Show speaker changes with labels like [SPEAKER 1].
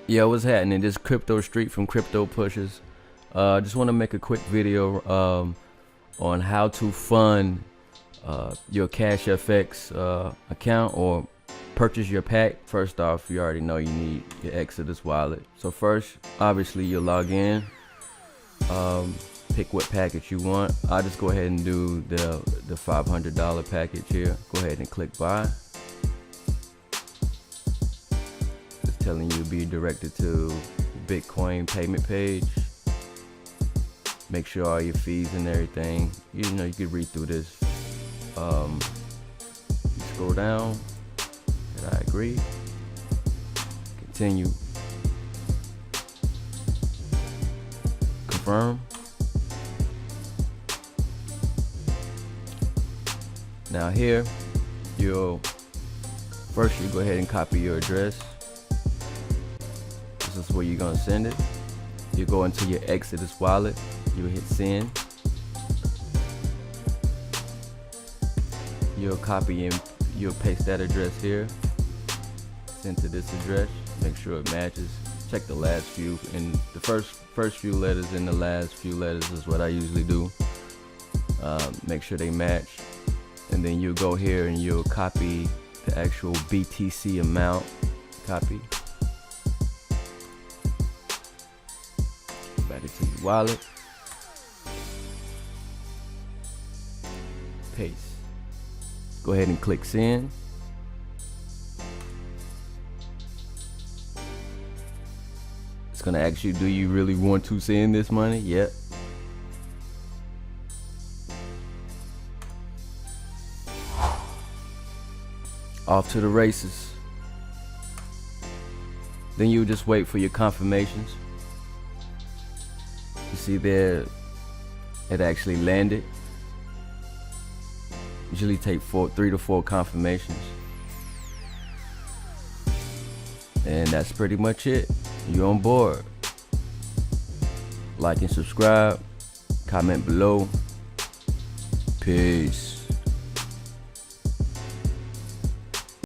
[SPEAKER 1] Yeah, what's happening? This Crypto Street from Crypto Pushers. Just want to make a quick video on how to fund your CASHFX account or purchase your pack. First off, you already know you need your Exodus wallet. So first, obviously, you'll log in, pick what package you want. I'll just go ahead and do the $500 package here. Go ahead and click buy. Telling you to be directed to Bitcoin payment page. Make sure all your fees and everything, you can read through this. Scroll down, and I agree. Continue. Confirm. Now here, you go ahead and copy your address. This is where you're gonna send it. You go into your Exodus wallet, you hit send. You'll copy and you'll paste that address here. Send to this address. Make sure it matches. Check the last few, and the first few letters and the last few letters is what I usually do. Make sure they match, and then you go here and you'll copy the actual BTC amount. Copy. Back into your wallet. Paste. Go ahead and click send. It's gonna ask you, do you really want to send this money? Yep. Off to the races. Then you just wait for your confirmations. You see there, it actually landed. Usually take 3 to 4 confirmations. And that's pretty much it. You're on board. Like and subscribe. Comment below. Peace.